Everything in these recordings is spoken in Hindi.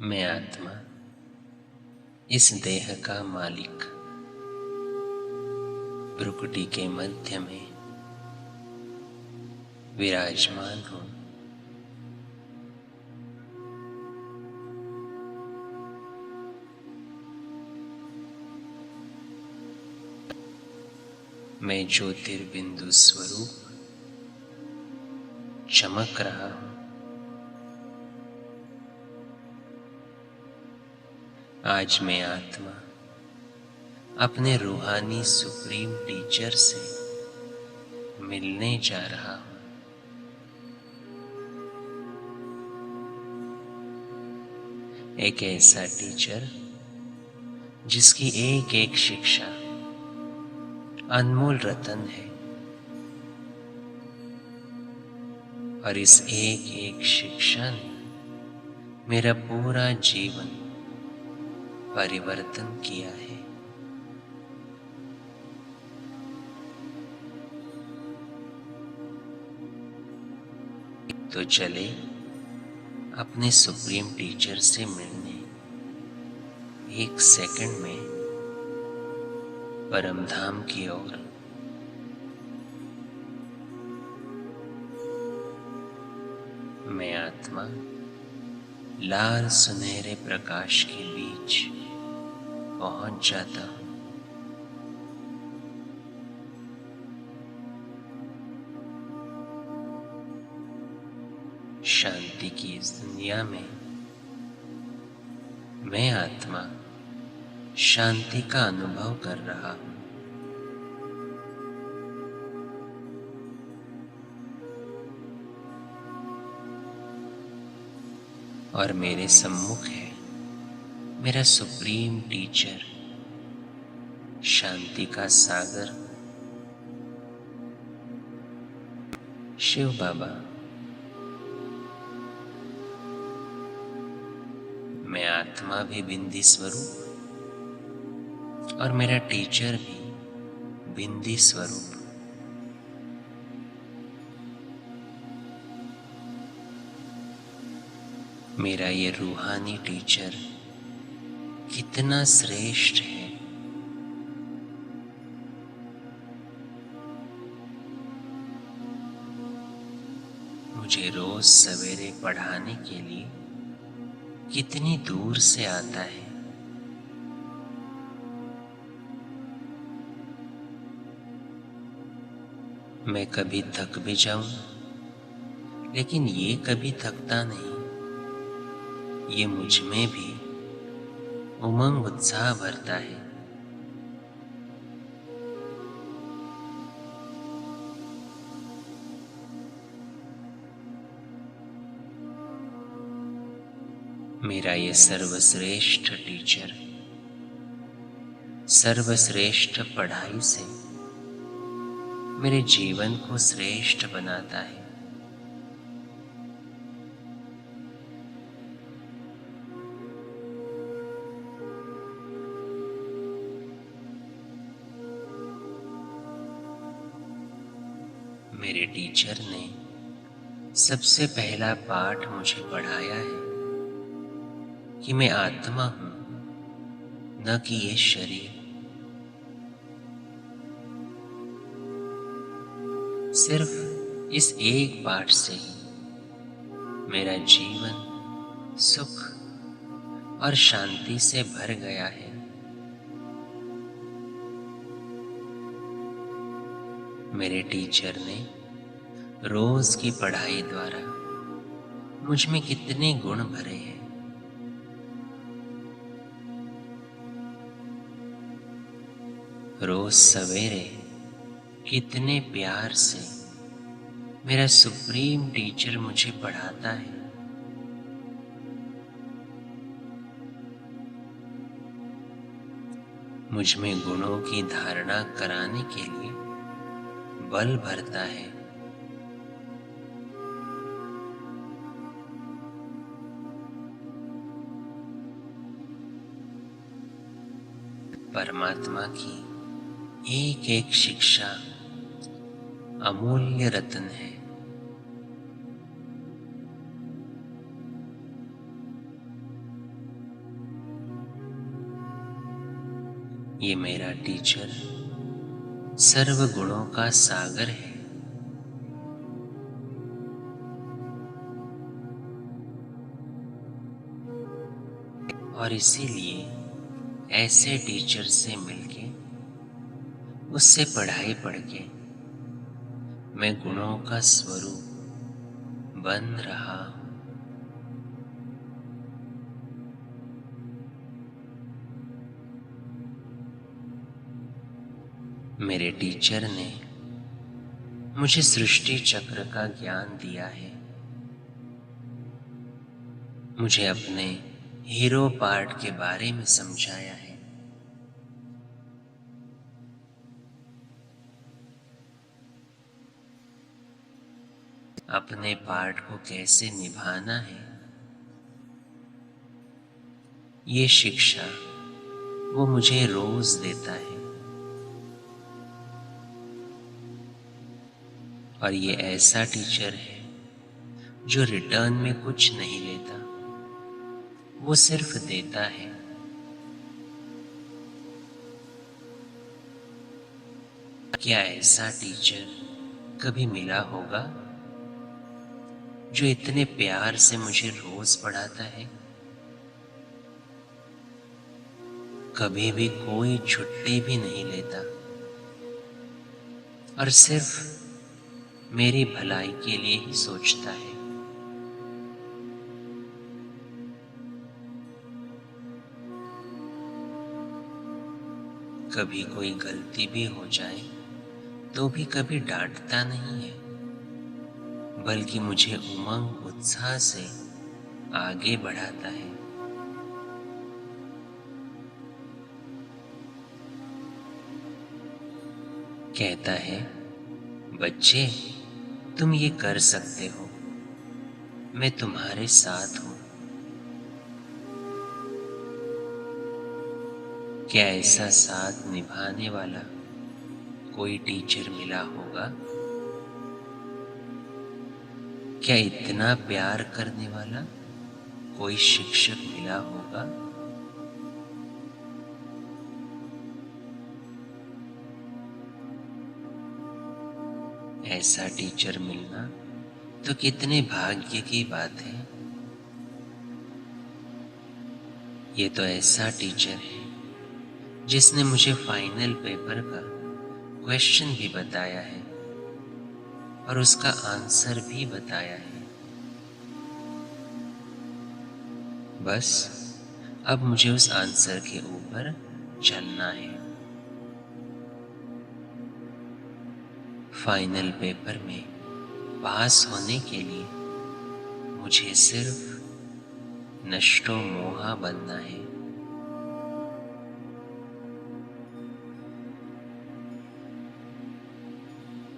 मैं आत्मा इस देह का मालिक भ्रुकुटी के मध्य में विराजमान हूँ। मैं ज्योतिर्बिंदु स्वरूप चमक रहा हूँ। आज मैं आत्मा अपने रूहानी सुप्रीम टीचर से मिलने जा रहा हूँ। एक ऐसा टीचर जिसकी एक एक शिक्षा अनमोल रतन है और इस एक एक शिक्षा ने मेरा पूरा जीवन परिवर्तन किया है। तो चले अपने सुप्रीम टीचर से मिलने एक सेकंड में परम धाम की ओर। मैं आत्मा लाल सुनहरे प्रकाश के बीच पहुंच जाता हूं। शांति की इस दुनिया में मैं आत्मा शांति का अनुभव कर रहा हूं। और मेरे सम्मुख है मेरा सुप्रीम टीचर शांति का सागर शिव बाबा। मैं आत्मा भी बिंदी स्वरूप और मेरा टीचर भी बिंदी स्वरूप। मेरा ये रूहानी टीचर कितना श्रेष्ठ है। मुझे रोज सवेरे पढ़ाने के लिए कितनी दूर से आता है। मैं कभी थक भी जाऊं लेकिन ये कभी थकता नहीं। ये मुझ में भी उमंग उत्साह भरता है। मेरा ये सर्वश्रेष्ठ टीचर सर्वश्रेष्ठ पढ़ाई से मेरे जीवन को श्रेष्ठ बनाता है। मेरे टीचर ने सबसे पहला पाठ मुझे पढ़ाया है कि मैं आत्मा हूं, न कि ये शरीर। सिर्फ इस एक पाठ से ही मेरा जीवन सुख और शांति से भर गया है। मेरे टीचर ने रोज की पढ़ाई द्वारा मुझ में कितने गुण भरे हैं। रोज सवेरे कितने प्यार से मेरा सुप्रीम टीचर मुझे पढ़ाता है। मुझ में गुणों की धारणा कराने के लिए बल भरता है। परमात्मा की एक एक शिक्षा अमूल्य रत्न है। ये मेरा टीचर सर्व गुणों का सागर है। और इसीलिए ऐसे टीचर से मिलके, उससे पढ़ाई पढ़ के मैं गुणों का स्वरूप बन रहा हूं। मेरे टीचर ने मुझे सृष्टि चक्र का ज्ञान दिया है। मुझे अपने हीरो पार्ट के बारे में समझाया है। अपने पार्ट को कैसे निभाना है, ये शिक्षा वो मुझे रोज देता है। और ये ऐसा टीचर है जो रिटर्न में कुछ नहीं लेता, वो सिर्फ देता है। क्या ऐसा टीचर कभी मिला होगा जो इतने प्यार से मुझे रोज पढ़ाता है? कभी भी कोई छुट्टी भी नहीं लेता और सिर्फ मेरी भलाई के लिए ही सोचता है। कभी कोई गलती भी हो जाए तो भी कभी डांटता नहीं है, बल्कि मुझे उमंग उत्साह से आगे बढ़ाता है। कहता है, बच्चे तुम ये कर सकते हो, मैं तुम्हारे साथ हूं। क्या ऐसा साथ निभाने वाला कोई टीचर मिला होगा? क्या इतना प्यार करने वाला कोई शिक्षक मिला होगा? ऐसा टीचर मिलना तो कितने भाग्य की बात है। ये तो ऐसा टीचर है जिसने मुझे फाइनल पेपर का क्वेश्चन भी बताया है और उसका आंसर भी बताया है। बस अब मुझे उस आंसर के ऊपर चलना है। फाइनल पेपर में पास होने के लिए मुझे सिर्फ नष्टो मोहा बनना है।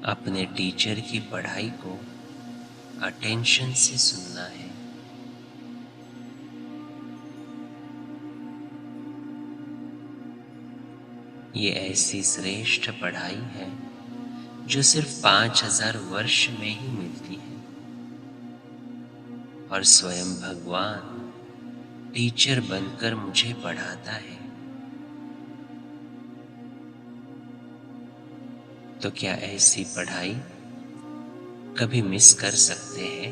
अपने टीचर की पढ़ाई को अटेंशन से सुनना है। ये ऐसी श्रेष्ठ पढ़ाई है जो सिर्फ 5000 वर्ष में ही मिलती है। और स्वयं भगवान टीचर बनकर मुझे पढ़ाता है। तो क्या ऐसी पढ़ाई कभी मिस कर सकते हैं?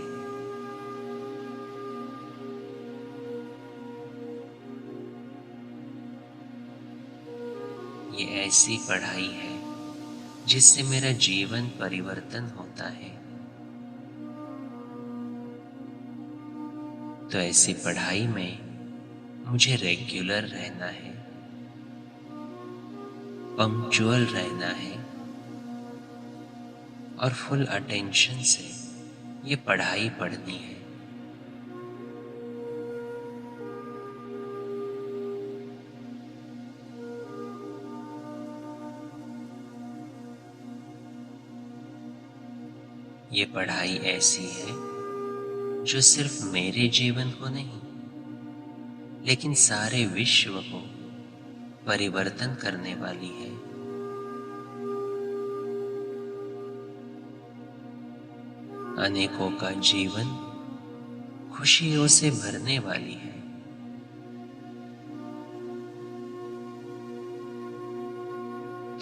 ये ऐसी पढ़ाई है जिससे मेरा जीवन परिवर्तन होता है। तो ऐसी पढ़ाई में मुझे रेगुलर रहना है, पंक्चुअल रहना है और फुल अटेंशन से ये पढ़ाई पढ़नी है। ये पढ़ाई ऐसी है जो सिर्फ मेरे जीवन को नहीं, लेकिन सारे विश्व को परिवर्तन करने वाली है। अनेकों का जीवन खुशियों से भरने वाली है।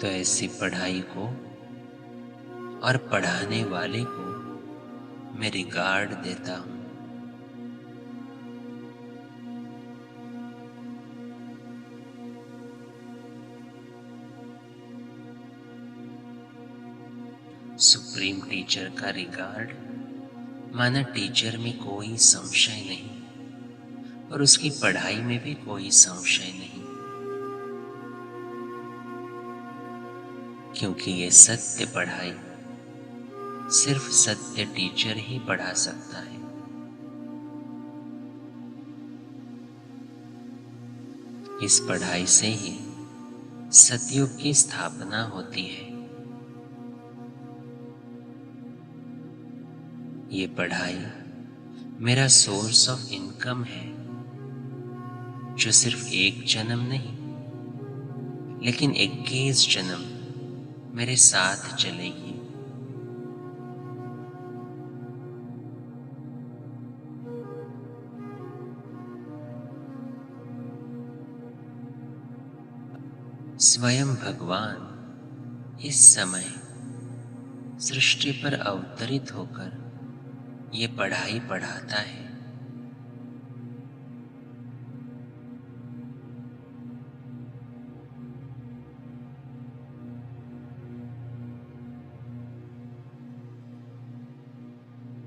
तो ऐसी पढ़ाई को और पढ़ाने वाले को मैं रिगार्ड देता हूँ। सुप्रीम टीचर का रिगार्ड माना टीचर में कोई संशय नहीं और उसकी पढ़ाई में भी कोई संशय नहीं, क्योंकि ये सत्य पढ़ाई सिर्फ सत्य टीचर ही पढ़ा सकता है। इस पढ़ाई से ही सतयुग की स्थापना होती है। ये पढ़ाई मेरा सोर्स ऑफ इनकम है, जो सिर्फ एक जन्म नहीं लेकिन 21 जन्म मेरे साथ चलेगी। स्वयं भगवान इस समय सृष्टि पर अवतरित होकर ये पढ़ाई पढ़ाता है।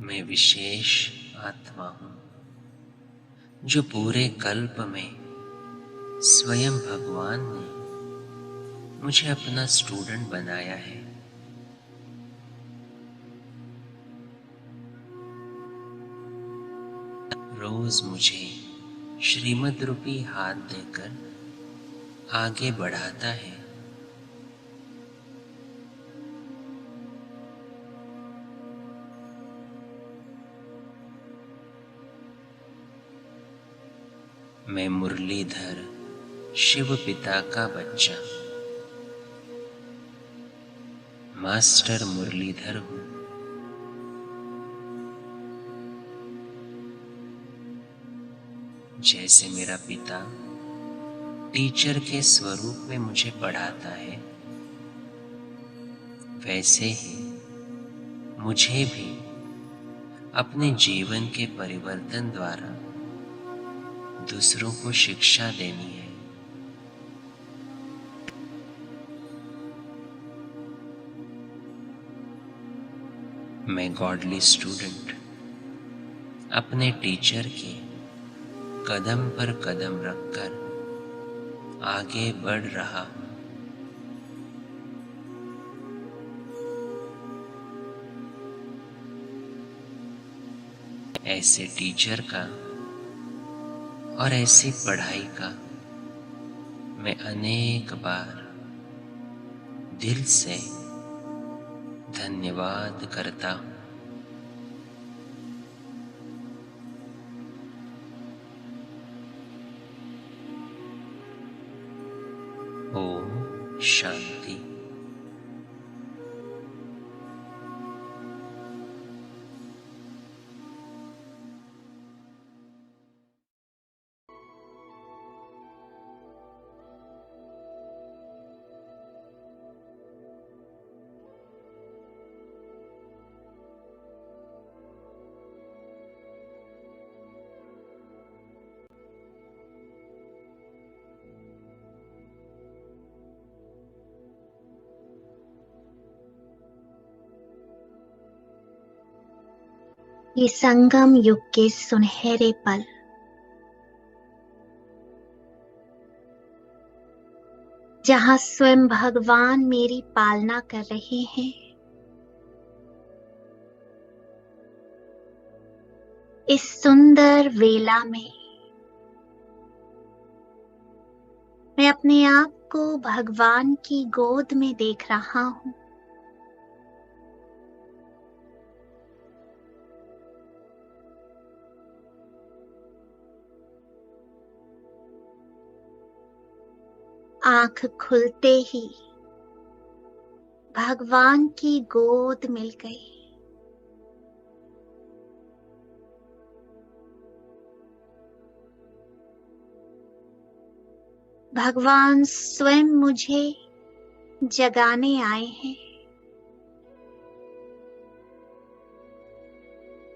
मैं विशेष आत्मा हूं जो पूरे कल्प में स्वयं भगवान ने मुझे अपना स्टूडेंट बनाया है। रोज मुझे श्रीमद् रूपी हाथ देकर आगे बढ़ाता है। मैं मुरलीधर शिव पिता का बच्चा मास्टर मुरलीधर हूं। जैसे मेरा पिता टीचर के स्वरूप में मुझे पढ़ाता है, वैसे ही मुझे भी अपने जीवन के परिवर्तन द्वारा दूसरों को शिक्षा देनी है। मैं गॉडली स्टूडेंट अपने टीचर के कदम पर कदम रखकर आगे बढ़ रहा हूं। ऐसे टीचर का और ऐसी पढ़ाई का मैं अनेक बार दिल से धन्यवाद करता हूं। ओम शांति। ये संगम युग के सुनहरे पल, जहां स्वयं भगवान मेरी पालना कर रहे हैं। इस सुंदर वेला में मैं अपने आप को भगवान की गोद में देख रहा हूं। आंख खुलते ही भगवान की गोद मिल गई। भगवान स्वयं मुझे जगाने आए हैं।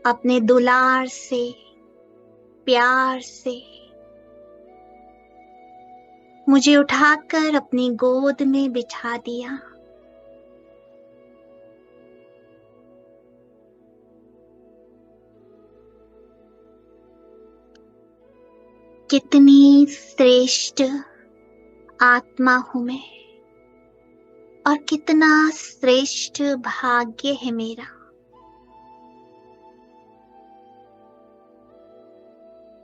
अपने दुलार से, प्यार से मुझे उठाकर अपनी गोद में बिठा दिया। कितनी श्रेष्ठ आत्मा हूं मैं, और कितना श्रेष्ठ भाग्य है मेरा,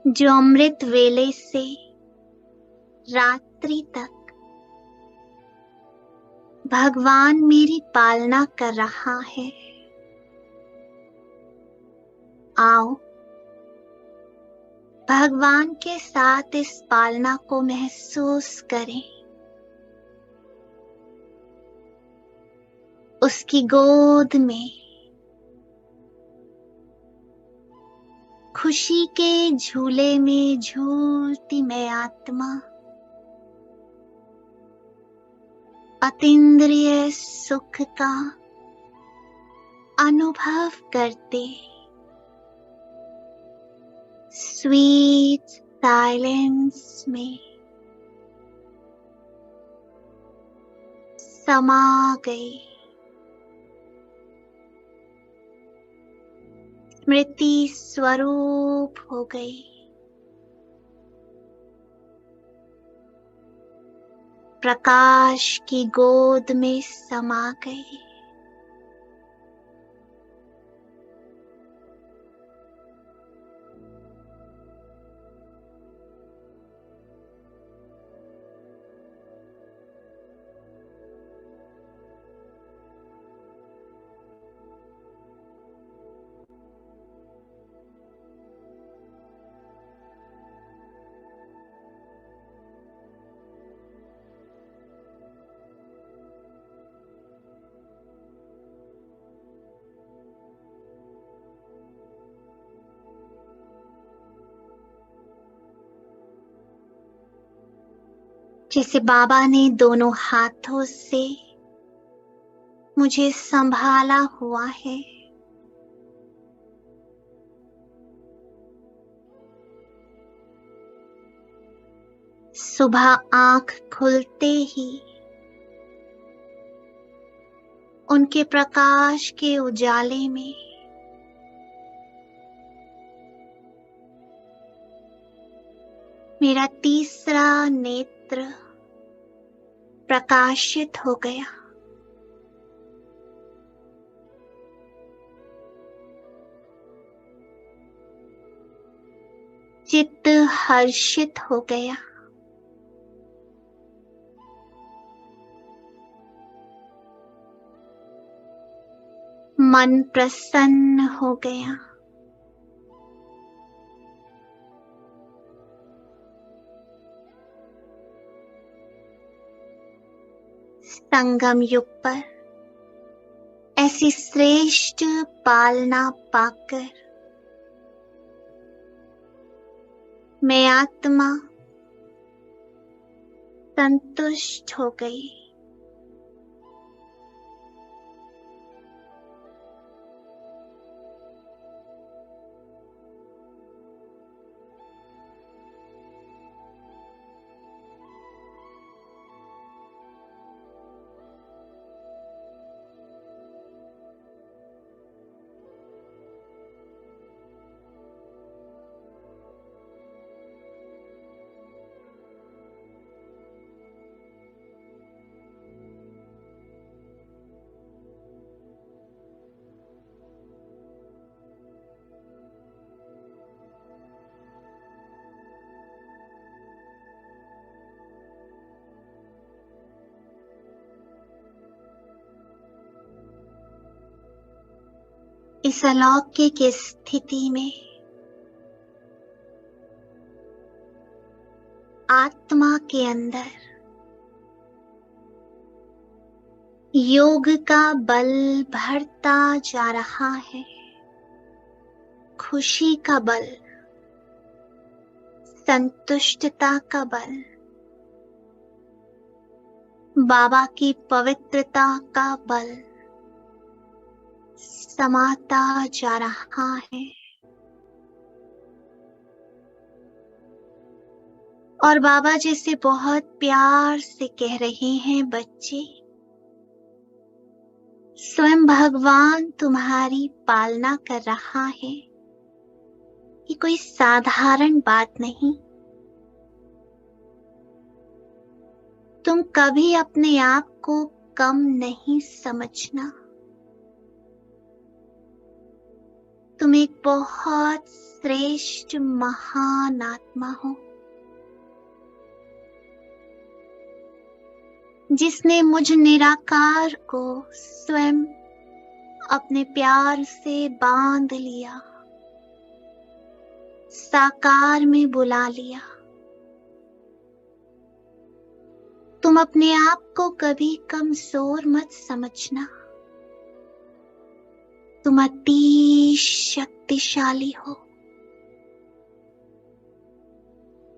जो अमृत वेले से रात्रि तक भगवान मेरी पालना कर रहा है। आओ, भगवान के साथ इस पालना को महसूस करें। उसकी गोद में खुशी के झूले में झूलती मैं आत्मा, अतीन्द्रिय सुख का अनुभव करते, स्वीट साइलेंस में समा गई। स्मृति स्वरूप हो गई। प्रकाश की गोद में समा गई। जैसे बाबा ने दोनों हाथों से मुझे संभाला हुआ है, सुबह आंख खुलते ही उनके प्रकाश के उजाले में मेरा तीसरा नेत्र प्रकाशित हो गया। चित्त हर्षित हो गया। मन प्रसन्न हो गया। संगम युग पर ऐसी श्रेष्ठ पालना पाकर मैं आत्मा संतुष्ट हो गई। इस अलौकिक स्थिति में आत्मा के अंदर योग का बल बढ़ता जा रहा है। खुशी का बल, संतुष्टता का बल, बाबा की पवित्रता का बल समाता जा रहा है और बाबा जैसे बहुत प्यार से कह रहे हैं, बच्चे, स्वयं भगवान तुम्हारी पालना कर रहा है। ये कोई साधारण बात नहीं। तुम कभी अपने आप को कम नहीं समझना। तुम एक बहुत श्रेष्ठ महान आत्मा हो, जिसने मुझ निराकार को स्वयं अपने प्यार से बांध लिया, साकार में बुला लिया। तुम अपने आप को कभी कमजोर मत समझना। तुम अति शक्तिशाली हो,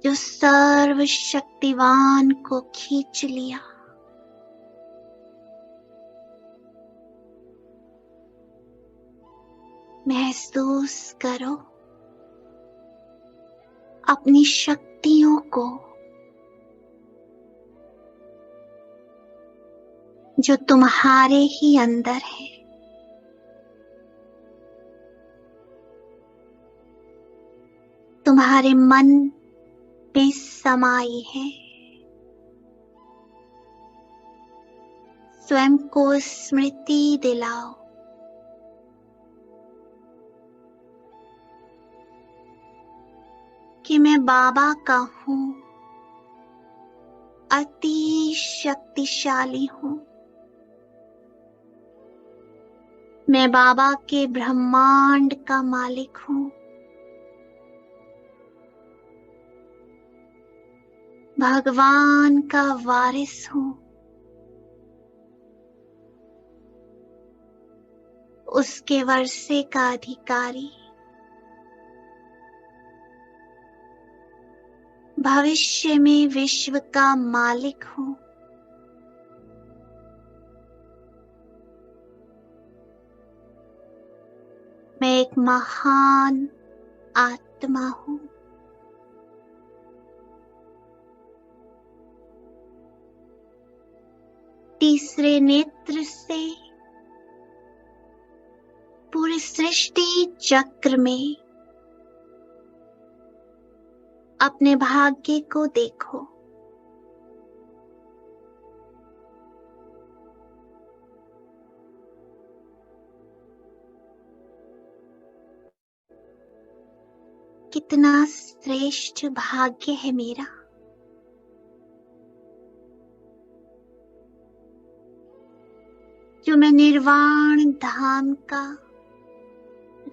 जो सर्वशक्तिवान को खींच लिया। महसूस करो अपनी शक्तियों को, जो तुम्हारे ही अंदर है। तुम्हारे मन में समाई है। स्वयं को स्मृति दिलाओ कि मैं बाबा का हूं, अति शक्तिशाली हूं। मैं बाबा के ब्रह्मांड का मालिक हूं। भगवान का वारिस हूं। उसके वर्षे का अधिकारी। भविष्य में विश्व का मालिक हूं। मैं एक महान आत्मा हूं। तीसरे नेत्र से पूरी सृष्टि चक्र में अपने भाग्य को देखो। कितना श्रेष्ठ भाग्य है मेरा। जो मैं निर्वाण धाम का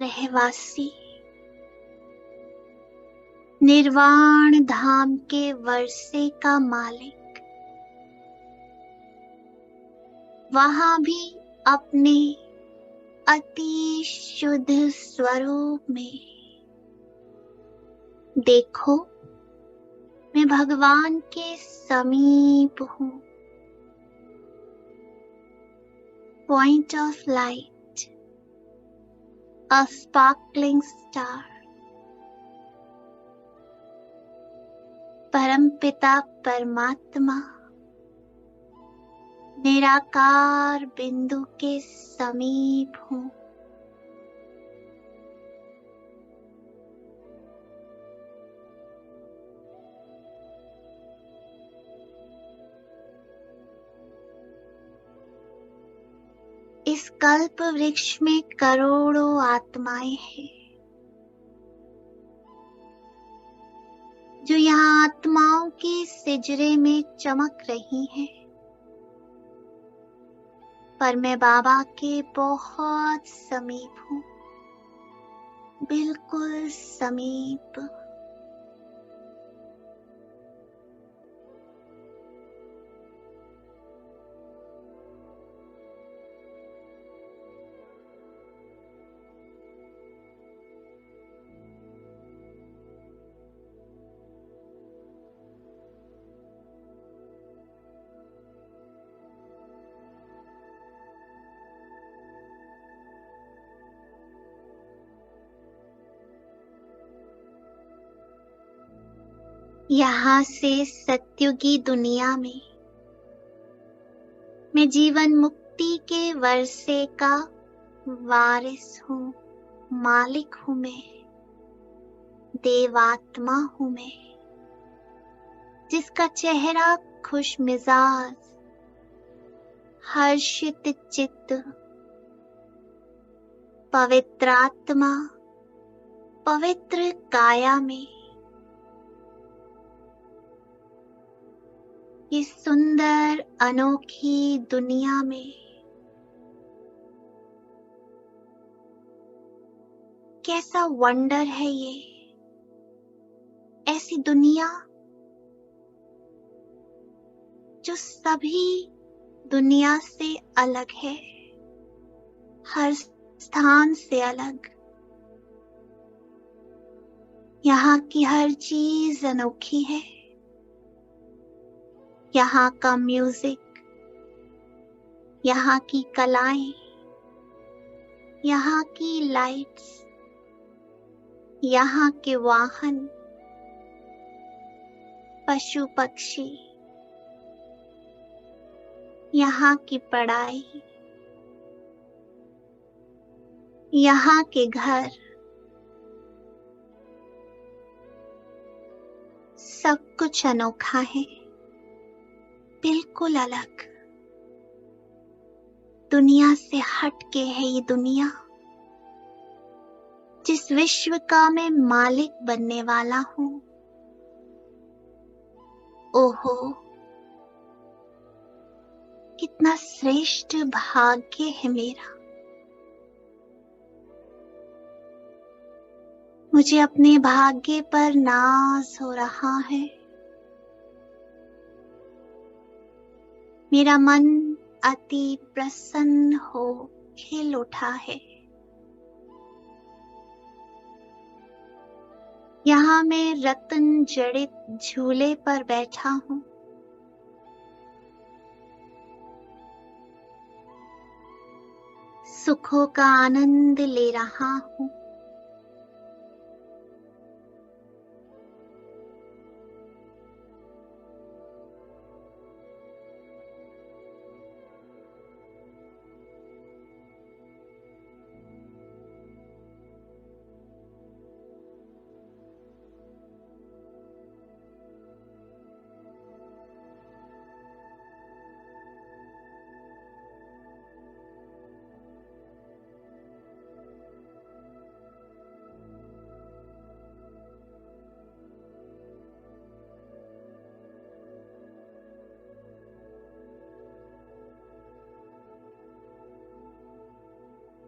रहवासी, निर्वाण धाम के वर्षे का मालिक, वहां भी अपने अति शुद्ध स्वरूप में देखो, मैं भगवान के समीप हूं। Point of light, a sparkling star. परमपिता परमात्मा निराकार बिंदु के समीप हूं। इस कल्प वृक्ष में करोड़ों आत्माएं हैं, जो यहाँ आत्माओं के सिजरे में चमक रही हैं। पर मैं बाबा के बहुत समीप हूँ, बिल्कुल समीप। यहाँ से सत्युगी दुनिया में मैं जीवन मुक्ति के वर्षे का वारिस हूँ, मालिक हूँ मैं, देवात्मा हूँ मैं, जिसका चेहरा खुश मिजाज, हर्षित चित्त, पवित्रात्मा, पवित्र काया में इस सुंदर अनोखी दुनिया में कैसा वंडर है ये, ऐसी दुनिया जो सभी दुनिया से अलग है, हर स्थान से अलग। यहाँ की हर चीज अनोखी है। यहाँ का म्यूजिक, यहाँ की कलाएं, यहाँ की लाइट्स, यहाँ के वाहन, पशु पक्षी, यहाँ की पढ़ाई, यहाँ के घर, सब कुछ अनोखा है, बिल्कुल अलग। दुनिया से हट के है ये दुनिया, जिस विश्व का मैं मालिक बनने वाला हूँ। ओहो, कितना श्रेष्ठ भाग्य है मेरा। मुझे अपने भाग्य पर नाज हो रहा है। मेरा मन अति प्रसन्न हो खिल उठा है। यहाँ मैं रत्न जड़ित झूले पर बैठा हूँ। सुखों का आनंद ले रहा हूँ।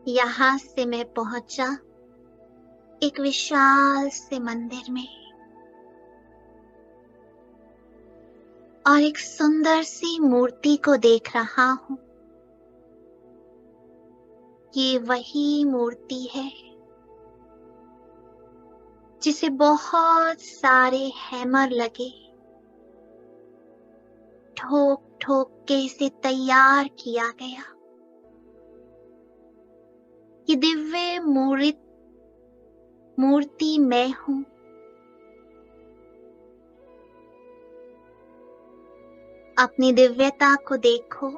यहाँ से मैं पहुंचा एक विशाल से मंदिर में और एक सुंदर सी मूर्ति को देख रहा हूँ। ये वही मूर्ति है जिसे बहुत सारे हैमर लगे, ठोक ठोक के इसे तैयार किया गया। ये दिव्य मूर्ति मैं हूँ। अपनी दिव्यता को देखो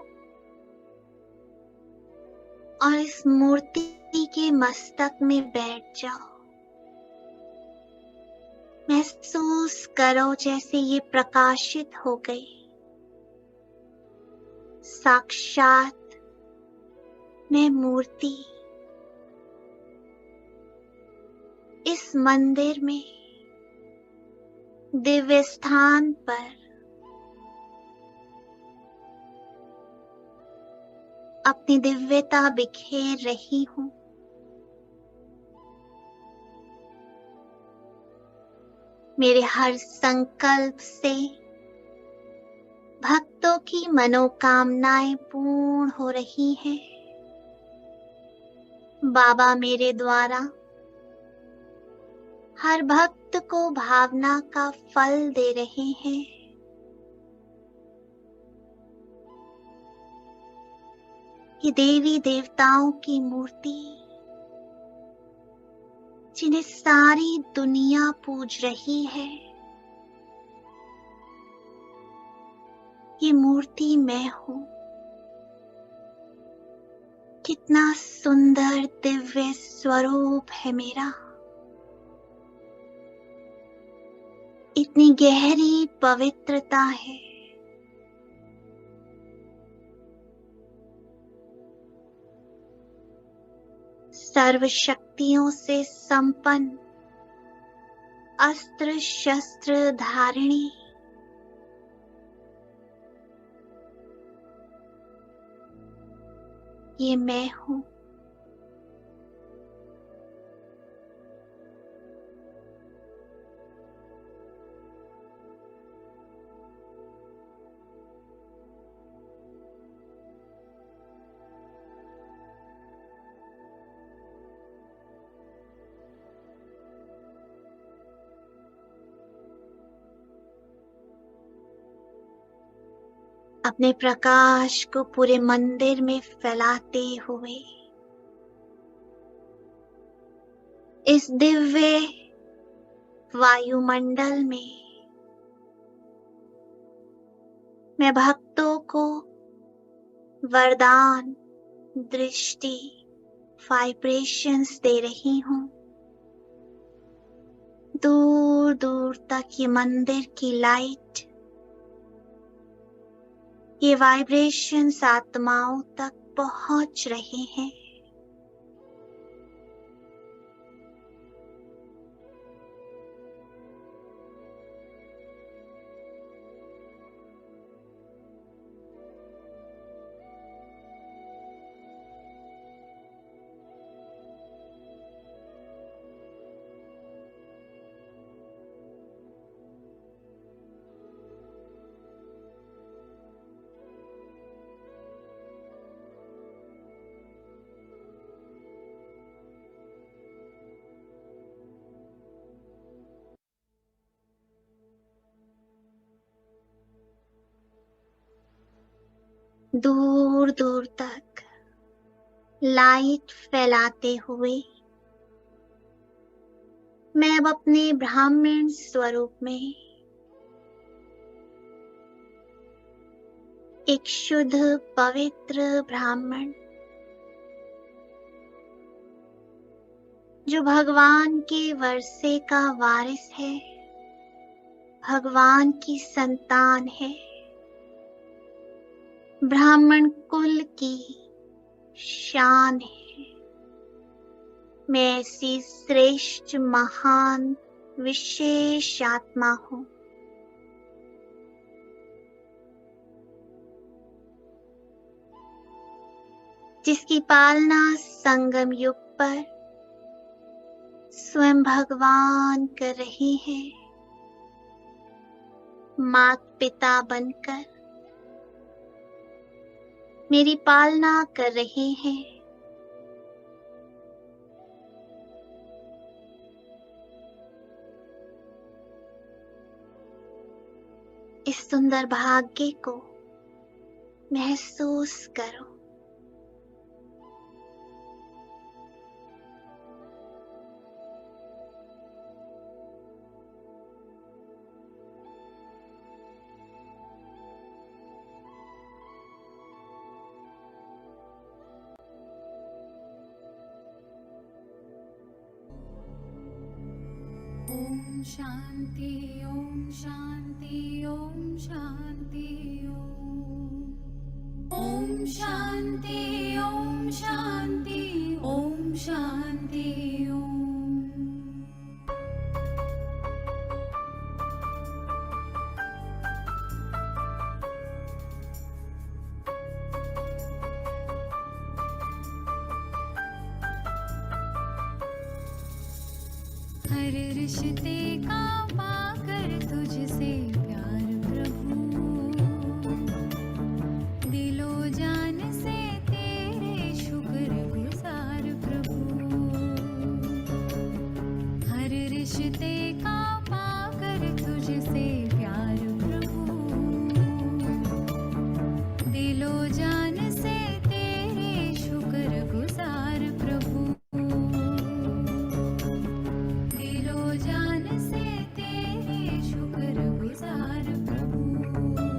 और इस मूर्ति के मस्तक में बैठ जाओ। महसूस करो जैसे ये प्रकाशित हो गई। साक्षात मैं मूर्ति इस मंदिर में, दिव्य स्थान पर अपनी दिव्यता बिखेर रही हूँ। मेरे हर संकल्प से भक्तों की मनोकामनाएं पूर्ण हो रही हैं। बाबा मेरे द्वारा हर भक्त को भावना का फल दे रहे हैं। ये देवी देवताओं की मूर्ति जिन्हें सारी दुनिया पूज रही है, ये मूर्ति मैं हूँ। कितना सुंदर दिव्य स्वरूप है मेरा। इतनी गहरी पवित्रता है। सर्व शक्तियों से संपन्न, अस्त्र शस्त्र धारिणी, ये मैं हूँ। अपने प्रकाश को पूरे मंदिर में फैलाते हुए इस दिव्य वायुमंडल में मैं भक्तों को वरदान, दृष्टि, वाइब्रेशंस दे रही हूँ। दूर दूर तक ये मंदिर की लाइट, ये वाइब्रेशंस आत्माओं तक पहुंच रहे हैं। दूर दूर तक लाइट फैलाते हुए मैं अब अपने ब्राह्मण स्वरूप में एक शुद्ध पवित्र ब्राह्मण, जो भगवान के वर्षे का वारिस है, भगवान की संतान है, ब्राह्मण कुल की शान है। मैं ऐसी श्रेष्ठ महान विशेष आत्मा हूँ। जिसकी पालना संगम युग पर स्वयं भगवान कर रहे हैं, माता पिता बनकर मेरी पालना कर रहे हैं। इस सुंदर भाग्य को महसूस करो। ओम शांति ओम शांति ओम शांति ओम शांति ओम शांति ओम शांति ओम। हर रिश्ते का पाकर तुझसे प्यार प्रभु, दिलो जान से तेरे शुक्र गुजार प्रभु। हर रिश्ते का पाकर तुझसे प्यार प्रभु, दिलो जान से तेरे शुक्र गुजार प्रभु। जान से तेरे शुक्र गुजार प्रभु।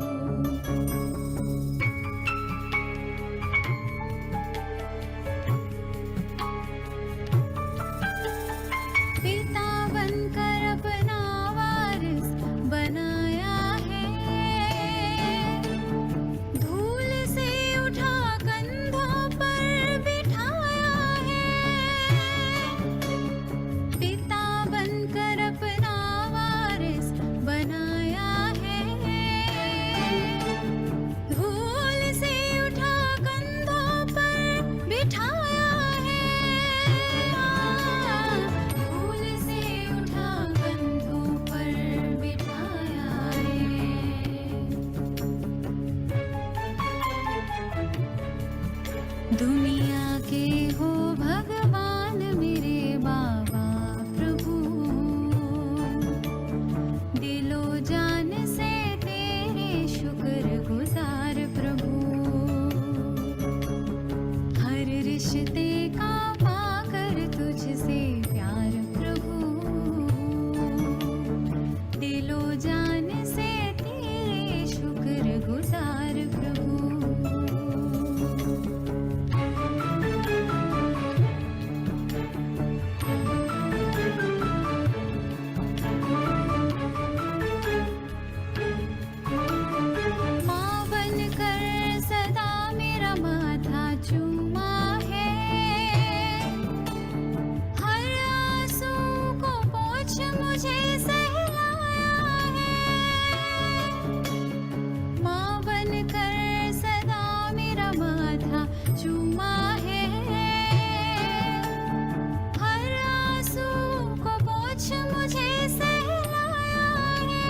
दुनिया के हो भगवान मेरे बाबा प्रभु, दिलो जान से तेरे शुक्र गुजार प्रभु। हर रिश्ते का पाकर तुझसे प्यार प्रभु, दिलो जान से तेरे शुक्र गुजार प्रभु। माँ बनकर सदा मेरा माथा चूमा है, हर आंसू को पोंछ मुझे सहलाया है। माँ बनकर सदा मेरा माथा चूमा है, हर आंसू को पोंछ मुझे सहलाया है।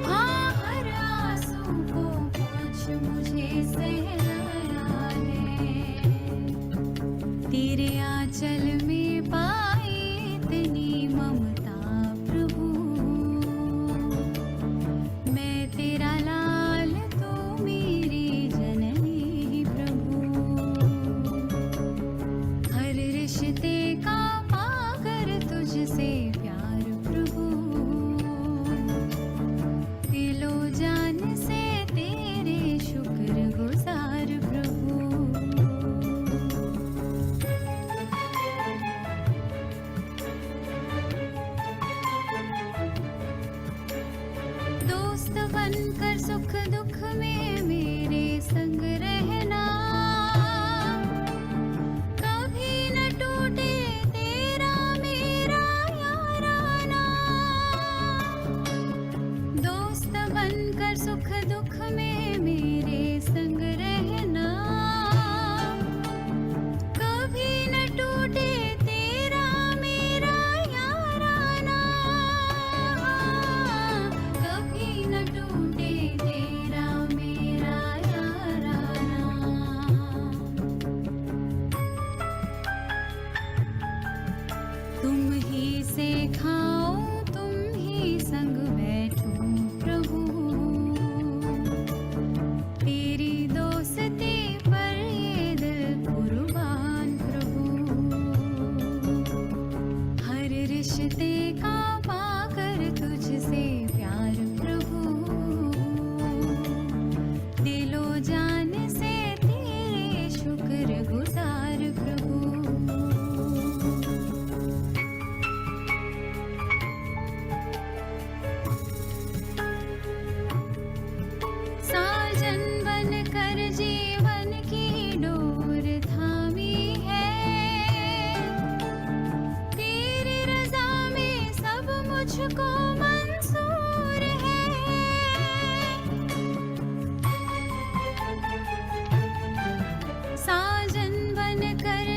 हाँ, हर आंसू को पोंछ मुझे सहलाया है। तेरे आंचल में पाई इतनी ममता प्रभु, मैं तेरा लाल तू मेरी जननी प्रभु। हर रिश्ते का पाकर तुझसे प्यार प्रभु, दिलो जान से तेरे शुक्र गुजार प्रभु। दोस्त बनकर सुख दुख में मेरे संग रहना, कभी न टूटे तेरा मेरा याराना। दोस्त बनकर सुख दुख में मेरे संग रहना, कभी न टूटे तेरा मेरा याराना। कभी न टूटे तेरा मेरा याराना। तुम ही से खाऊं तुम ही संग बैठूं प्रभु, तेरी दोस्ती पर ये दिल कुर्बान प्रभु। हर रिश्ते का पाकर तुझसे प्यार प्रभु, दिलो जान से तेरे शुक्र गुजार प्रभु। साजन बनकर जीवन की डोर थामी है, तेरी रजा में सब मुझको मंजूर है। साजन बनकर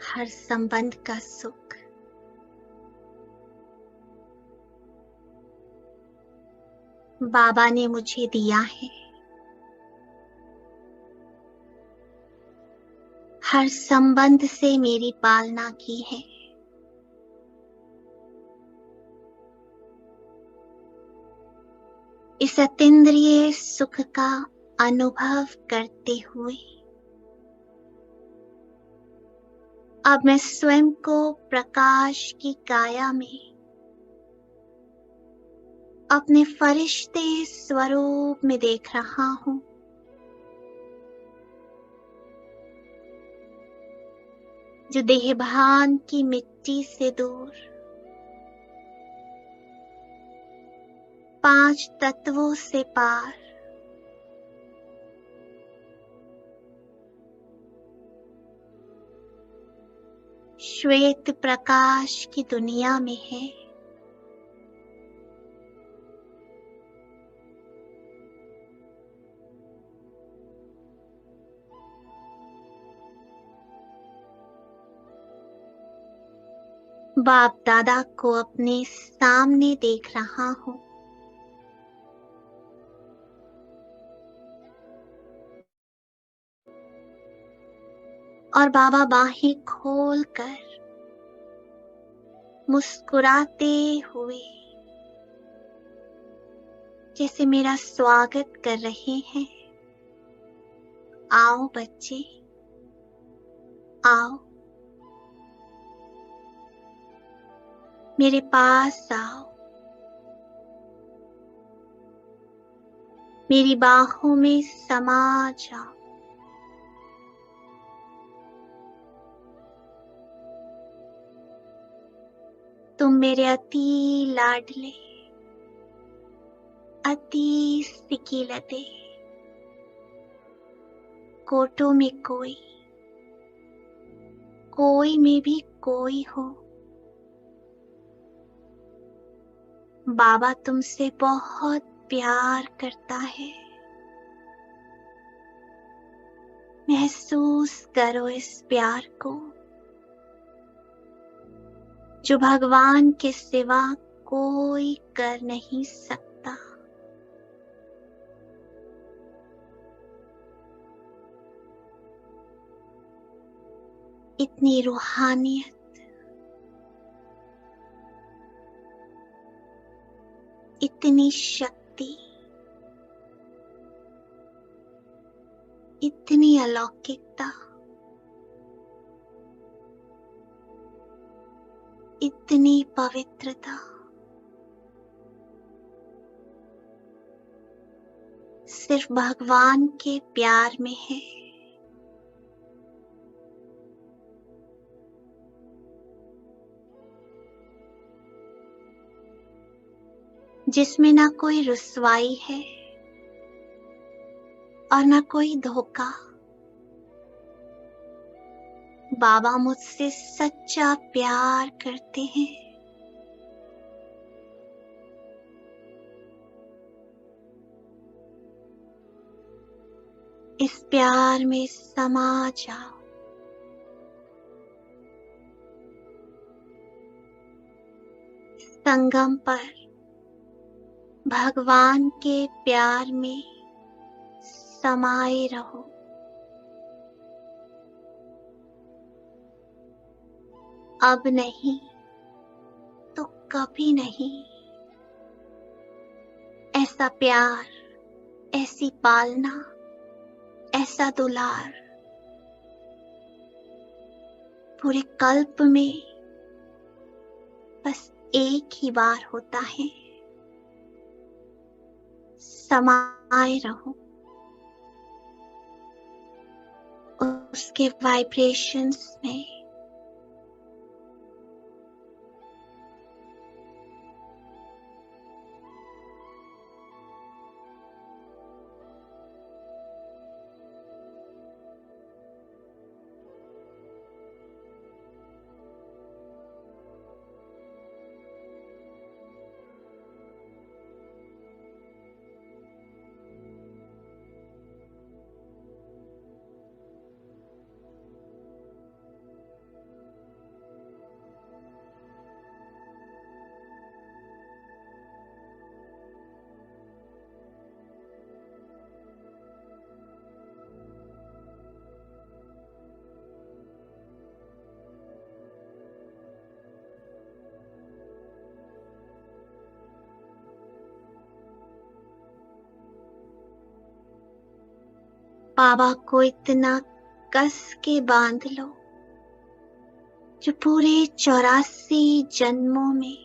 हर संबंध का सुख, बाबा ने मुझे दिया है। हर संबंध से मेरी पालना की है। इस अतीन्द्रिय सुख का अनुभव करते हुए अब मैं स्वयं को प्रकाश की काया में अपने फरिश्ते स्वरूप में देख रहा हूं। जो देहभान की मिट्टी से दूर 5 तत्वों से पार श्वेत प्रकाश की दुनिया में है। बाप दादा को अपने सामने देख रहा हूं। और बाबा बाहें खोलकर मुस्कुराते हुए जैसे मेरा स्वागत कर रहे हैं। आओ बच्चे, आओ, मेरे पास आओ, मेरी बाहों में समा जाओ। तुम मेरे अति लाडले, अति सिकीलते, कोटों में कोई, कोई में भी कोई हो। बाबा तुमसे बहुत प्यार करता है। महसूस करो इस प्यार को जो भगवान के सिवा कोई कर नहीं सकता। इतनी रूहानियत, इतनी शक्ति, इतनी अलौकिकता, इतनी पवित्रता सिर्फ भगवान के प्यार में है। जिसमें ना कोई रुसवाई है और ना कोई धोखा। बाबा मुझसे सच्चा प्यार करते हैं। इस प्यार में समा जाओ। संगम पर भगवान के प्यार में समाये रहो। अब नहीं तो कभी नहीं। ऐसा प्यार, ऐसी पालना, ऐसा दुलार पूरे कल्प में बस एक ही बार होता है। समाये रहो उसके वाइब्रेशंस में। बाबा को इतना कस के बांध लो जो पूरे 84 जन्मों में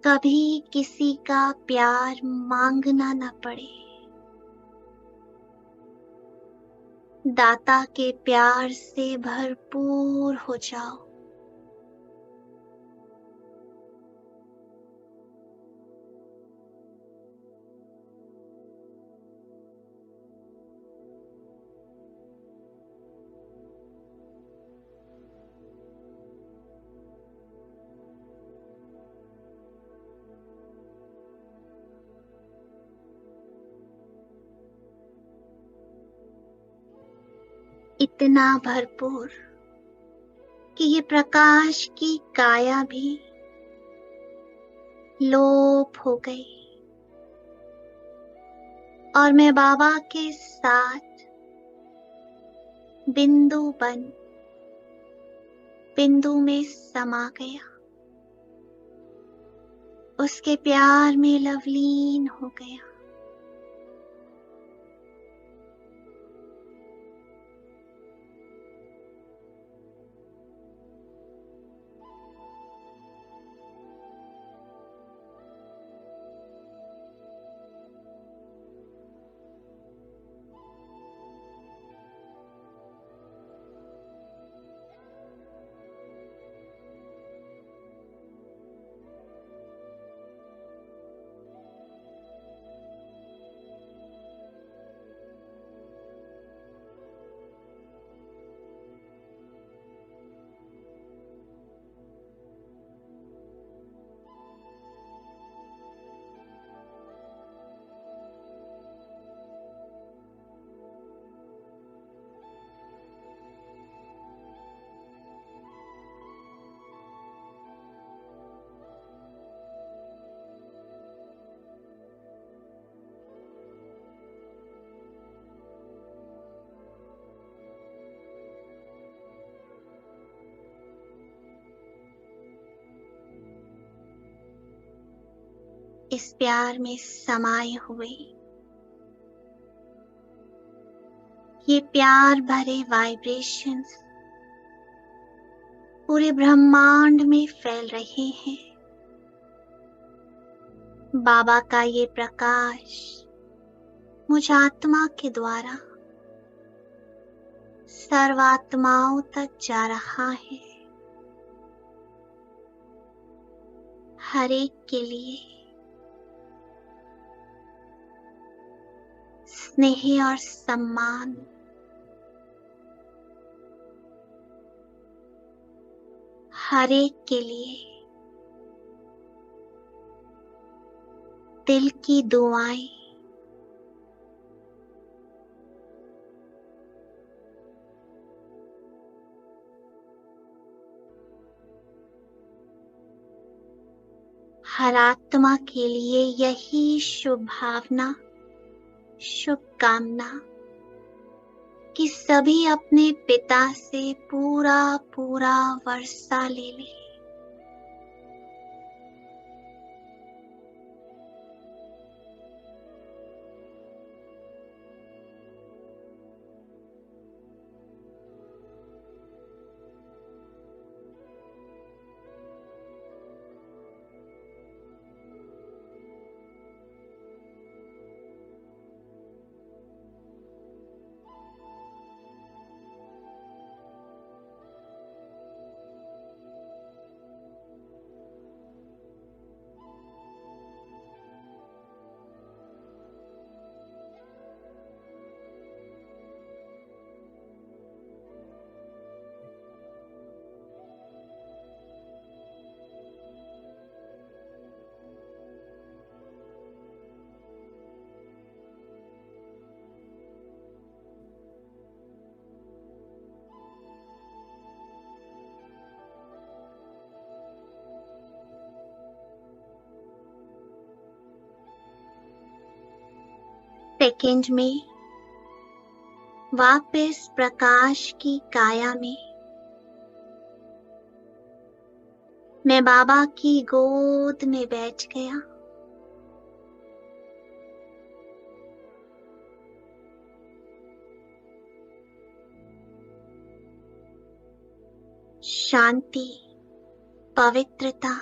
कभी किसी का प्यार मांगना न पड़े। दाता के प्यार से भरपूर हो जाओ। इतना भरपूर कि ये प्रकाश की काया भी लोप हो गई और मैं बाबा के साथ बिंदु बन बिंदु में समा गया, उसके प्यार में लवलीन हो गया। इस प्यार में समाये हुए ये प्यार भरे वाइब्रेशंस पूरे ब्रह्मांड में फैल रहे हैं। बाबा का ये प्रकाश मुझ आत्मा के द्वारा सर्वात्माओं तक जा रहा है, हर एक के लिए स्नेह और सम्मान। हर एक के लिए दिल की दुआएं। हर आत्मा के लिए यही शुभ भावना, शुभकामना कि सभी अपने पिता से पूरा पूरा वर्षा ले लें। सेकंड में वापस प्रकाश की काया में मैं बाबा की गोद में बैठ गया। शांति, पवित्रता,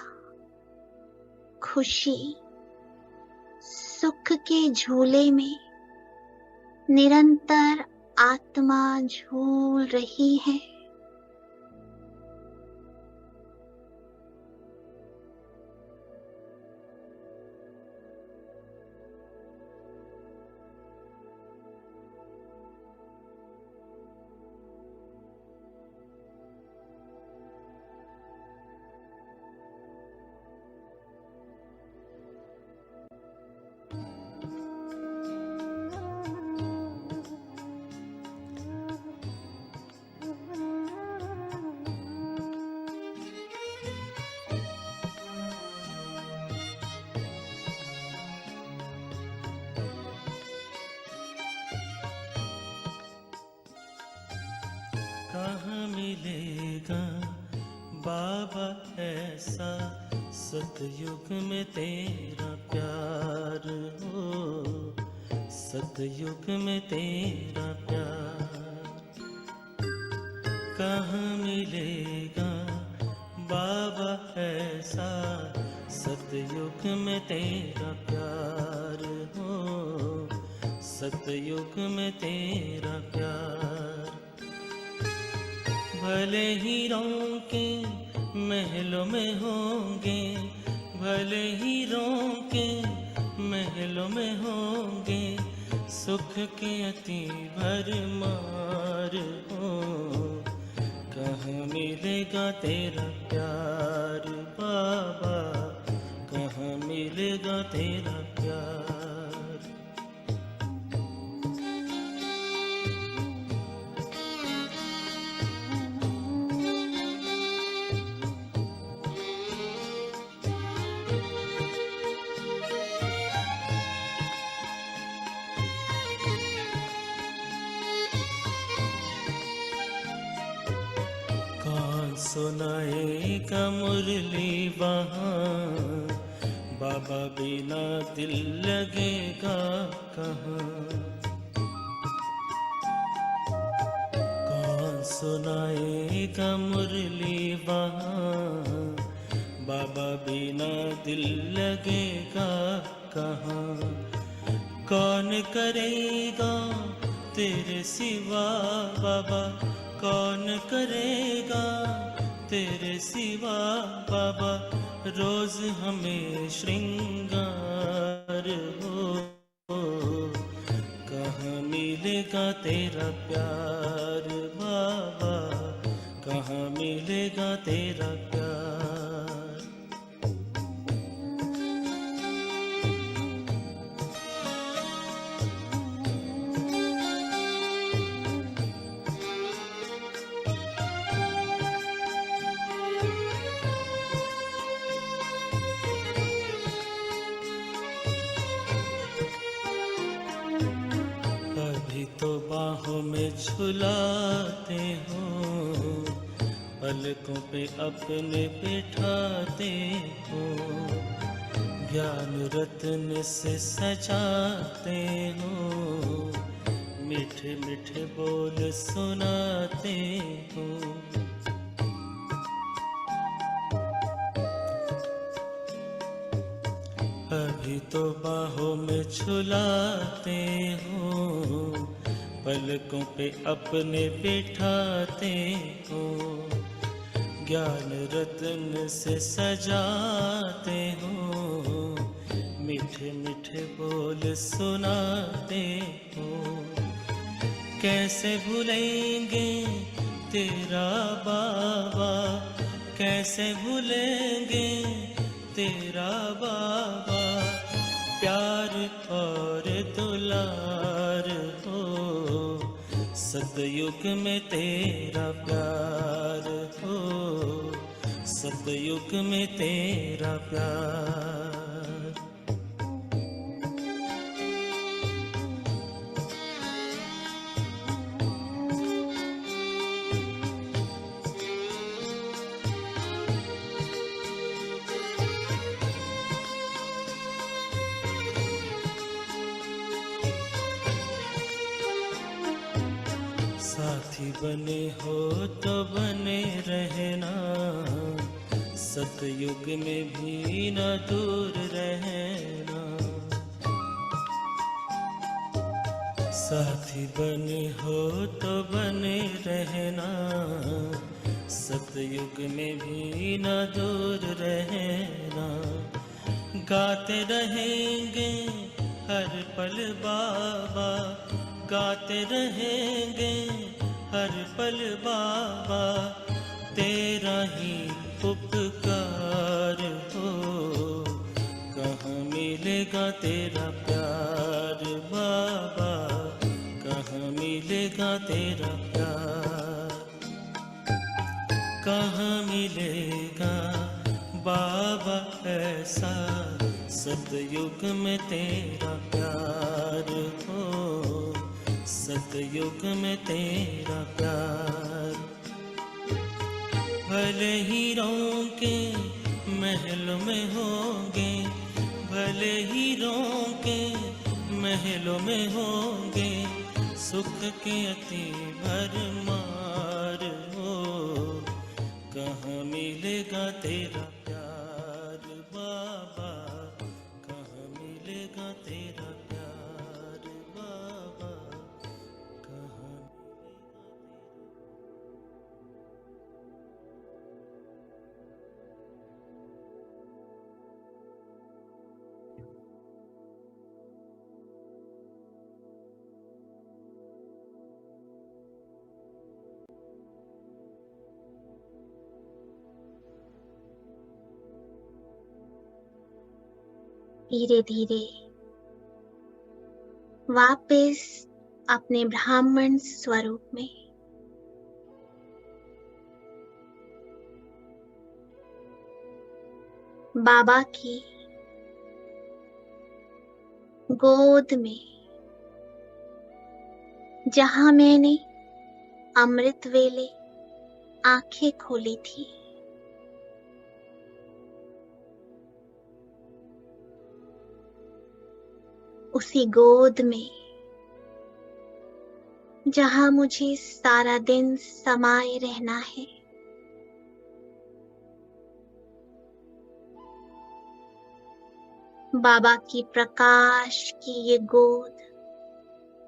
खुशी, सुख के झूले में निरंतर आत्मा झूल रही है। कहाँ मिलेगा बाबा ऐसा सतयुग में तेरा प्यार हो, सतयुग में तेरा प्यार। कहाँ मिलेगा बाबा ऐसा सतयुग में तेरा प्यार हो, सतयुग में तेरा प्यार। भले ही रोके महलों में होंगे, भले ही रोके महलों में होंगे, सुख के अति भरमार हो। कहाँ मिलेगा तेरा प्यार बाबा, कहाँ मिलेगा तेरा प्यार। सुनाएगा मुरली वहाँ, बाबा बिना दिल लगेगा कहाँ। कौन सुनाएगा मुरली वहाँ, बाबा बिना दिल लगेगा कहाँ। कौन करेगा तेरे सिवा बाबा, कौन करेगा तेरे सिवा बाबा, रोज हमें श्रृंगार हो। कहाँ मिलेगा तेरा प्यार बाबा, कहाँ मिलेगा तेरा प्यार। तो बाहों में झुलाते हो, पलकों पे अपने बिठाते हो, ज्ञान रत्न से सजाते हो, मीठे मीठे बोल सुनाते हो। अभी तो बाहों में झुलाते हो, पलकों पे अपने बिठाते हो, ज्ञान रत्न से सजाते हो, मीठे मीठे बोल सुनाते हो। कैसे भूलेंगे तेरा बाबा, कैसे भूलेंगे तेरा बाबा, प्यार और दुलार हो। सतयुग में तेरा प्यार हो, सतयुग में तेरा प्यार। साथ साथी बने हो तो बने रहना, सतयुग में भी न दूर रहना। साथी बने हो तो बने रहना, सतयुग में भी न दूर रहना। गाते रहेंगे हर पल बाबा, गाते रहेंगे हर पल बाबा, तेरा ही उपकार हो। कहाँ मिलेगा तेरा प्यार बाबा, कहाँ मिलेगा तेरा प्यार, कहाँ मिलेगा बाबा ऐसा सतयुग में तेरा प्यार हो, सतयुग में तेरा प्यार। भले ही के महलों में होंगे, भले ही के महलों में होंगे, सुख के अति भरमार हो। कहाँ मिलेगा तेरा प्यार बाबा, कहाँ मिलेगा तेरा प्यार बाबा, कहाँ मिलेगा तेरा। धीरे धीरे वापस अपने ब्राह्मण स्वरूप में बाबा की गोद में, जहां मैंने अमृत वेले आंखें खोली थी, उसी गोद में जहां मुझे सारा दिन समाये रहना है। बाबा की प्रकाश की ये गोद,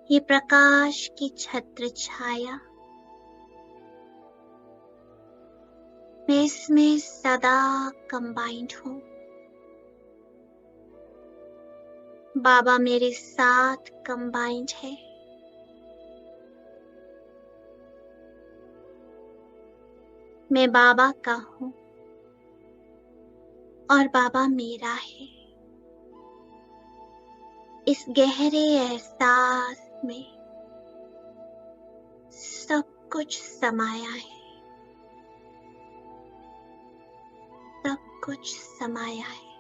ये प्रकाश की छत्र छाया, मैं इसमें सदा कंबाइंड हूँ। बाबा मेरे साथ कंबाइंड है। मैं बाबा का हूँ और बाबा मेरा है। इस गहरे एहसास में सब कुछ समाया है, सब कुछ समाया है।